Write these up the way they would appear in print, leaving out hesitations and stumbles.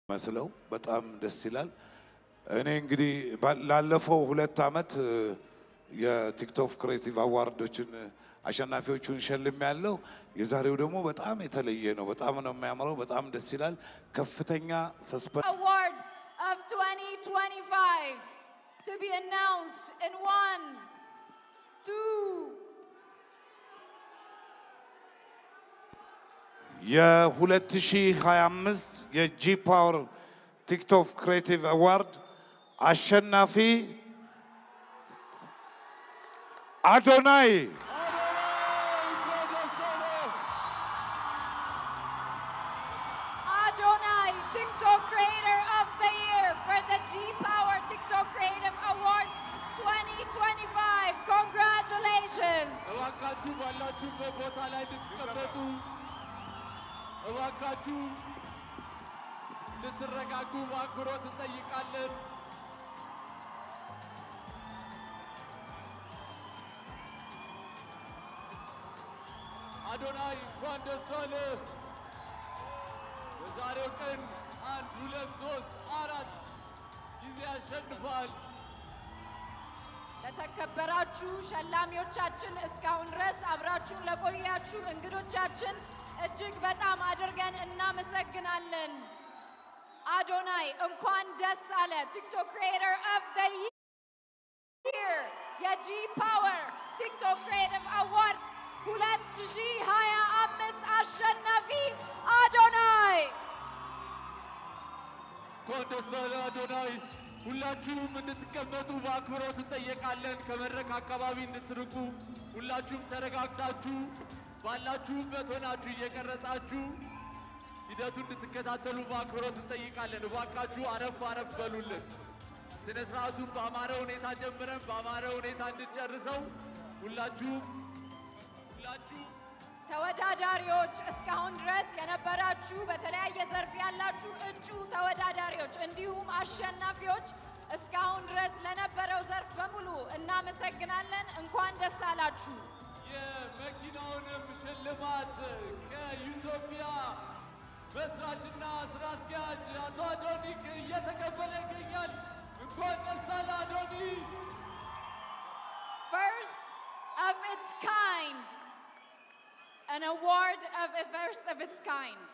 መስለው በጣም ደስ ይላል። እኔ እንግዲህ ላለፈው 2 ዓመት የቲክቶክ ክሬቲቭ አዋርዶችን አሸናፊዎቹን ሸልም ያለው የዛሬው ደግሞ በጣም የተለየ ነው። በጣም ነው የሚያምረው። በጣም ደስ ይላል። ከፍተኛ ሰስፔንስ awards of 2025 to be announced in 1 2 የ2025 የጂ ፓወር ቲክቶክ ክሬቲቭ አዋርድ አሸናፊ አዶናይ Adonai TikTok Creator of the Year for the G Power TikTok Creative Awards 2025. Congratulations! እባካችሁ ባላችሁበት ቦታ ላይ እንድትቀመጡ እባካችሁ እንድትረጋጉ በአክብሮት እንጠይቃለን። አዶናይ እንኳን ደስ አለህ። በዛሬው ቀን 1 2 3 4 ጊዜ አሸንፏል። ለተከበራችሁ ሸላሚዎቻችን እስካሁን ድረስ አብራችሁን ለቆያችሁ እንግዶቻችን እጅግ በጣም አድርገን እናመሰግናለን። አዶናይ እንኳን ደስ አለ። ቲክቶክ ክሪኤተር ኦፍ ዘ ይር የጂ ፓወር ቲክቶክ ክሪኤቲቭ አዋርድስ 2025 አሸናፊ አዶናይ። እንኳን ደስ አለ አዶናይ። ሁላችሁም እንድትቀመጡ በአክብሮት እንጠይቃለን። ከመድረክ አካባቢ እንድትርቁ ሁላችሁም ተረጋግታችሁ ባላችሁበት ሆናችሁ እየቀረጻችሁ ሂደቱን እንድትከታተሉ በአክብሮት እንጠይቃለን። እባካችሁ አረፍ አረፍ በሉልን። ስነ ስርዓቱን በአማረ ሁኔታ ጀምረን በአማረ ሁኔታ እንድንጨርሰው ሁላችሁ ተወዳዳሪዎች እስካሁን ድረስ የነበራችሁ በተለያየ ዘርፍ ያላችሁ እጩ ተወዳዳሪዎች እንዲሁም አሸናፊዎች እስካሁን ድረስ ለነበረው ዘርፍ በሙሉ እናመሰግናለን። እንኳን ደስ አላችሁ። የመኪናውንም ሽልማት ከኢትዮጵያ መስራችና ስራ አስኪያጅ አቶ አዶኒክ እየተቀበለ ይገኛል። እንኳን ደስ አለ አዶኒ። First of its kind, an award of a first of its kind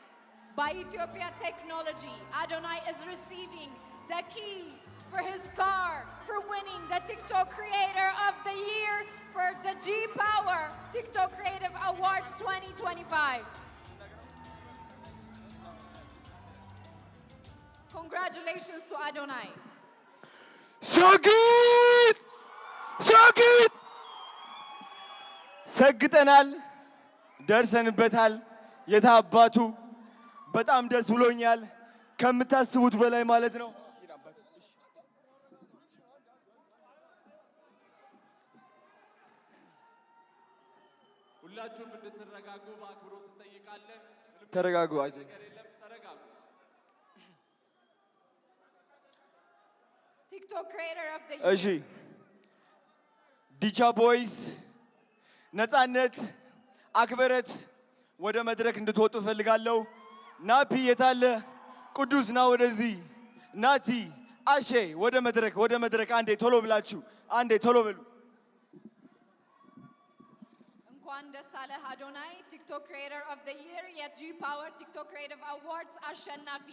by Ethiopia Technology. Adonai is receiving the key for his car for winning the TikTok Creator of the Year for the G Power TikTok Creative Awards 2025. Congratulations to Adonai. ሸግት ሰግጠናል፣ ደርሰንበታል። የታባቱ በጣም ደስ ብሎኛል፣ ከምታስቡት በላይ ማለት ነው። ሁላችሁም እንድትረጋጉ በአክብሮት እንጠይቃለን። ተረጋጉ፣ አይዞህ። TikTok Creator of the Year. እሺ ዲቻ ቦይስ ነፃነት አክበረት ወደ መድረክ እንድትወጡ ፈልጋለሁ። ናፒ የታለ? ቅዱስ ና ወደዚህ። ናቲ አሼ ወደ መድረክ አንዴ ቶሎ ብላችሁ አንዴ ቶሎ በሉ። እንኳን ደስ አለህ አዶናይ ቲክቶክ ክሪኤተር ኦፍ ዘ ይር የጂ ፓወር ቲክቶክ ክሪኤቲቭ አዋርድስ አሸናፊ።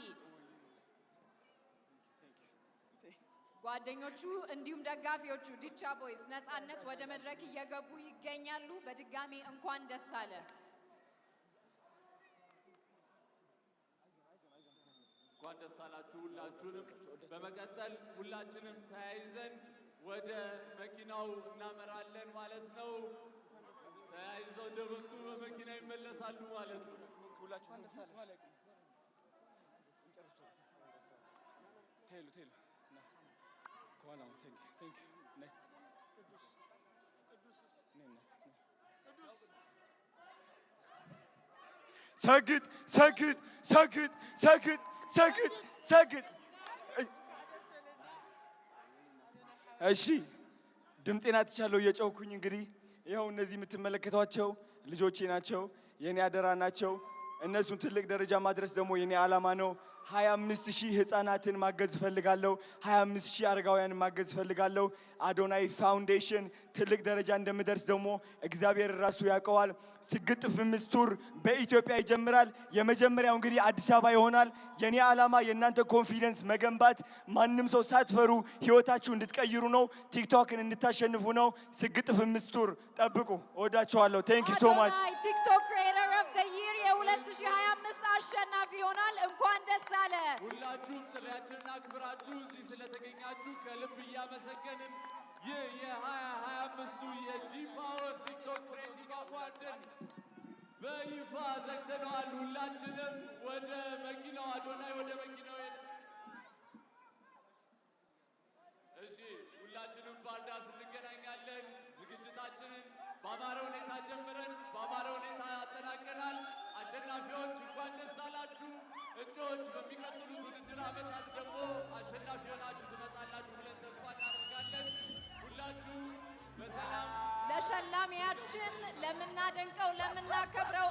ጓደኞቹ እንዲሁም ደጋፊዎቹ ዲቻ ቦይስ ነፃነት ወደ መድረክ እየገቡ ይገኛሉ። በድጋሚ እንኳን ደስ አለ። እንኳን ደስ አላችሁ ሁላችሁንም። በመቀጠል ሁላችንም ተያይዘን ወደ መኪናው እናመራለን ማለት ነው። ተያይዘው እንደመጡ በመኪና ይመለሳሉ ማለት ነው። ሁላችሁም ደስ አለ ማለት ነው። ቴሉ ከኋላው ቴንክ ነይ ሰግጥ። እሺ ድምፄን አትቻለሁ እየጮኩኝ። እንግዲህ ይኸው እነዚህ የምትመለከቷቸው ልጆቼ ናቸው፣ የኔ አደራ ናቸው። እነሱን ትልቅ ደረጃ ማድረስ ደግሞ የኔ ዓላማ ነው። 25000 ህፃናትን ማገዝ ፈልጋለሁ 25000 አረጋውያን ማገዝ ፈልጋለሁ አዶናይ ፋውንዴሽን ትልቅ ደረጃ እንደምደርስ ደግሞ እግዚአብሔር ራሱ ያውቀዋል ስግጥ ፍምስ ቱር በኢትዮጵያ ይጀምራል የመጀመሪያው እንግዲህ አዲስ አበባ ይሆናል የኔ ዓላማ የእናንተ ኮንፊደንስ መገንባት ማንንም ሰው ሳትፈሩ ህይወታችሁ እንድትቀይሩ ነው ቲክቶክን እንድታሸንፉ ነው ስግጥ ፍምስ ቱር ጠብቁ ወዳችኋለሁ ቴንክ ዩ ሶ ማች አዶናይ ቲክቶክ ክሬተር ኦፍ ዘ ይር የ2025 አሸናፊ ይሆናል እንኳን ደስ አለ ሁላችሁም ጥሪያችንን አክብራችሁ እዚህ ስለተገኛችሁ ከልብ እያመሰገንን ይህ የ2025ቱ የጂ ፓወር ቲክቶክ ክሬቲቭ አዋርድን በይፋ ዘግተነዋል ሁላችንም ወደ መኪናው አዶናይ ወደ መኪናው እሺ ሁላችንም ባርዳስ እንገናኛለን ዝግጅታችንን በአማረ ሁኔታ ጀምረን በአማረ ሁኔታ አጠናቀናል አሸናፊዎች እንኳን ደስ አላችሁ እጩዎች በሚቀጥሉት ውድድር ዓመታት ደግሞ አሸናፊ ሆናችሁ ትመጣላችሁ ብለን ተስፋ እናደርጋለን ሁላችሁ በሰላም ለሸላሚያችን ለምናደንቀው ለምናከብረው